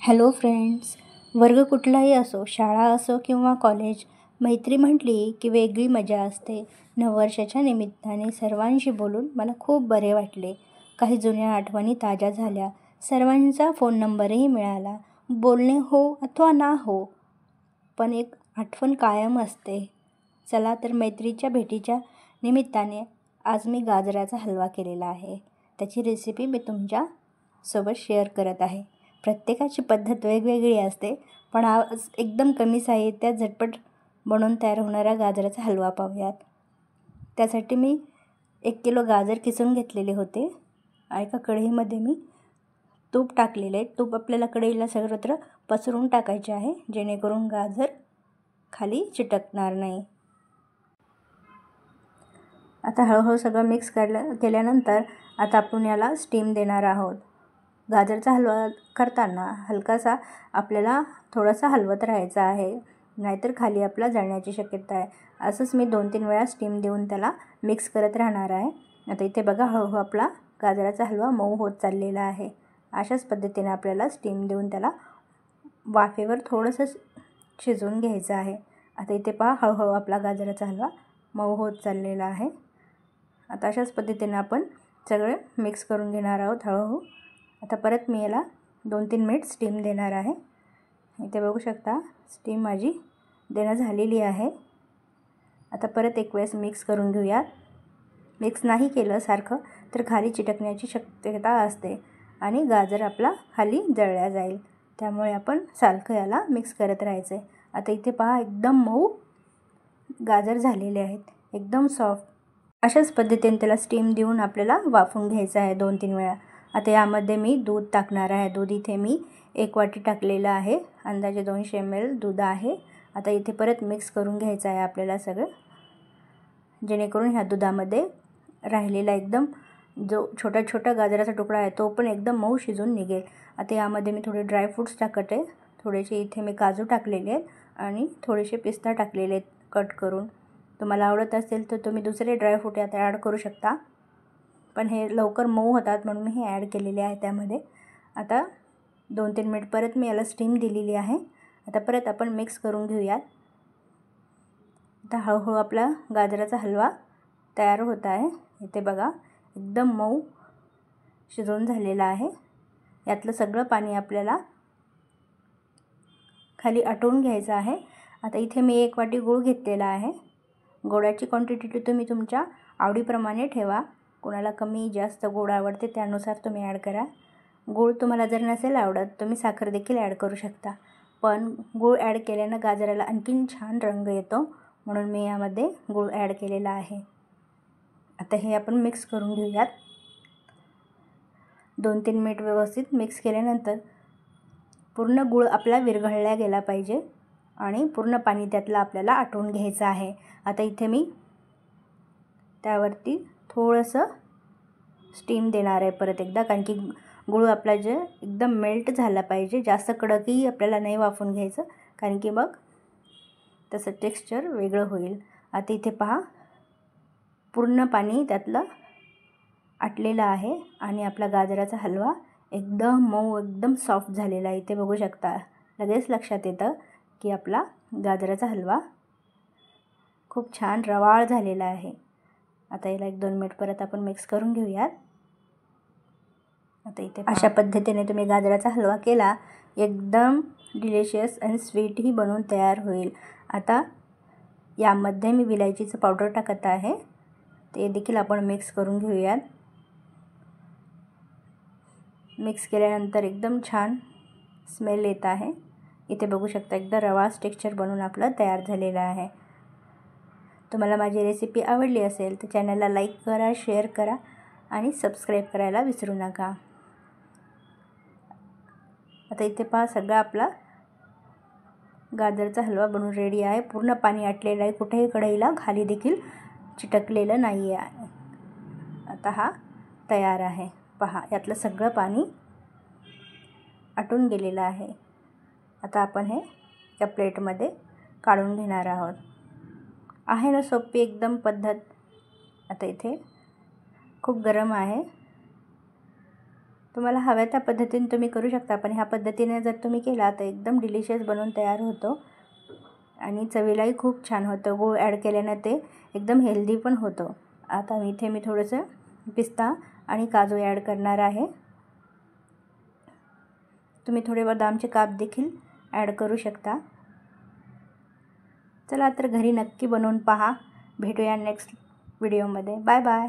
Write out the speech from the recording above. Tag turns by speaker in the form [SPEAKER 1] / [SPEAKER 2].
[SPEAKER 1] Hello friends. वर्ग कुठलाही असो, शाळा असो किंवा कॉलेज, मैत्री म्हटली की वेगळी मजा असते. नववर्षाच्या निमित्ताने सर्वांशी बोलून मला खूप बरे वाटले. काही जुन्या आठवणी ताज्या झाल्या. सर्वांचा फोन नंबरही मिळाला. बोलणे हो अथवा ना हो, पण एक आठवण कायम असते. चला तर मैत्रीच्या भेटीच्या निमित्ताने आज मी गाजराचा हलवा केलेला आहे. त्याची रेसिपी मी तुमच्यासोबत शेअर करत आहे. प्रत्येकाची पद्धत वेगवेगळी असते, पण आज एकदम कमी साहित्यात झटपट बनवून तयार होणारा गाजराचा हलवा पाहूयात. त्यासाठी मी 1 किलो गाजर किसून घेतलेले होते. एका कढईमध्ये मी तूप टाकलेले आहे. तूप आपल्याला कढईला सर्वत्र पसरून टाकायचे आहे, जेणेकरून गाजर खाली चिटकणार नाही. आता हळूहळू सगळं मिक्स केल्यानंतर आता आपण याला स्टीम देणार आहोत. गाजरचा हलवा करताना हलकासा आपल्याला थोडासा हलवत राहायचा आहे, नाहीतर खाली आपला जळण्याची शक्यता आहे. असंच मी 2-3 वेळा स्टीम देऊन त्याला मिक्स करत राहणार आहे. आता इथे बघा, हळूहळू आपला गाजराचा हलवा मऊ होत चाललेला आहे. अशाच पद्धतीने आपल्याला स्टीम देऊन त्याला वाफेवर थोडंसं शिजवून घ्यायचं आहे. आता इथे पहा, हळूहळू आपला गाजराचा हलवा मऊ होत चाललेला आहे. आता अशाच पद्धतीने आपण सगळे मिक्स करून घेणार आहोत हळूहळू. आता परत मी याला 2-3 मिनिट स्टीम देणार आहे. इथे बघू शकता, स्टीम माझी देणं झालेली आहे. आता परत एक वेळेस मिक्स करून घेऊयात. मिक्स नाही केलं सारखं तर खाली चिटकण्याची शक्यता असते आणि गाजर आपला खाली जळला जाईल. त्यामुळे आपण सारखं याला मिक्स करत राहायचं आहे. आता इथे पहा, एकदम मऊ गाजर झालेले आहेत, एकदम सॉफ्ट. अशाच पद्धतीने त्याला स्टीम देऊन आपल्याला वाफवून घ्यायचं आहे 2-3 वेळा. आता यामध्ये मी दूध टाकणार आहे. दूध इथे मी 1 वाटी टाकलेलं आहे. अंदाजे 200 ml दूध आहे. आता इथे परत मिक्स करून घ्यायचं आहे आपल्याला सगळं, जेणेकरून ह्या दुधामध्ये राहिलेला एकदम जो छोटा गाजराचा तुकडा आहे तो पण एकदम मऊ शिजून निघेल. आता यामध्ये मी थोडे ड्रायफ्रूट्स टाकत आहे. थोडेसे इथे मी काजू टाकलेले आहेत आणि थोडेसे पिस्ता टाकलेले आहेत कट करून. तुम्हाला आवडत असेल तर तुम्ही दुसरे ड्रायफ्रूट यात ॲड करू शकता, पण हे लवकर मऊ होतात म्हणून मी हे ॲड केलेले आहे त्यामध्ये. आता 2-3 मिनिट परत मी याला स्टीम दिलेली आहे. आता परत आपण मिक्स करून घेऊयात. आता हळूहळू आपला गाजराचा हलवा तयार होत आहे. इथे बघा, एकदम मऊ शिजवून झालेला आहे. यातलं सगळं पाणी आपल्याला खाली आटवून घ्यायचं आहे. आता इथे मी 1 वाटी गूळ घेतलेला आहे. गोडाची क्वांटिटी तुम्ही तुमच्या आवडीप्रमाणे ठेवा. कोणाला कमी जास्त गोड आवडते त्यानुसार तुम्ही ॲड करा. गूळ तुम्हाला जर नसेल आवडत तुम्ही साखर देखील ॲड करू शकता, पण गूळ ॲड केल्यानं गाजराला आणखीन छान रंग येतो, म्हणून मी यामध्ये गूळ ॲड केलेला आहे. आता हे आपण मिक्स करून घेऊयात. 2-3 मिनिट व्यवस्थित मिक्स केल्यानंतर पूर्ण गूळ आपला विरघळला गेला पाहिजे आणि पूर्ण पाणी त्यातलं आपल्याला आटवून घ्यायचं आहे. आता इथे मी त्यावरती थोडंसं स्टीम देणार आहे परत एकदा, कारण की गूळ आपला जे एकदम मेल्ट झाला पाहिजे. जास्त कडकही आपल्याला नाही वाफवून घ्यायचं, कारण की मग तसं टेक्स्चर वेगळं होईल. आता इथे पहा, पूर्ण पाणी त्यातलं आटलेलं आहे आणि आपला गाजराचा हलवा एकदम मऊ, एकदम सॉफ्ट झालेला आहे. इथे बघू शकता, लगेच लक्षात येतं की आपला गाजराचा हलवा खूप छान रवाळ झालेला आहे. आता याला 1-2 मिनिट परत आपण मिक्स करून घेऊयात. आता इथे अशा पद्धतीने तुम्ही गाजराचा हलवा केला, एकदम डिलिशियस आणि स्वीटही बनवून तयार होईल. आता यामध्ये मी विलायचीचं पावडर टाकत आहे, ते देखील आपण मिक्स करून घेऊयात. मिक्स केल्यानंतर एकदम छान स्मेल येत आहे. इथे बघू शकता, एकदम रवाळ टेक्स्चर बनवून आपलं तयार झालेलं आहे. तुम्हाला माझी रेसिपी आवडली असेल तर चॅनलला लाईक करा, शेअर करा आणि सबस्क्राईब करायला विसरू नका. आता इथे पहा, सगळा आपला गाजरचा हलवा बनवून रेडी आहे. पूर्ण पाणी आटलेलं आहे, कुठेही कढईला खाली देखील चिटकलेलं नाही आहे. आता हा तयार आहे. पहा, यातलं सगळं पाणी आटून गेलेलं आहे. आता आपण हे या प्लेटमध्ये काढून घेणार आहोत. आहे ना सोपी एकदम पद्धत. आता इथे खूप गरम आहे, तुम्हाला हव्या त्या पद्धतीने तुम्ही करू शकता, पण ह्या पद्धतीने जर तुम्ही केला तर एकदम डिलिशियस बनवून तयार होतो आणि चवीलाही खूप छान होतं. गूळ ॲड केल्यानं ते एकदम हेल्दी पण होतं. आता इथे मी थोडंसं पिस्ता आणि काजू ॲड करणार आहे. तुम्ही थोडे बदामचे काप देखील ॲड करू शकता. चला तर घरी नक्की बनवून पहा. भेटूया नेक्स्ट व्हिडिओमध्ये. Bye bye.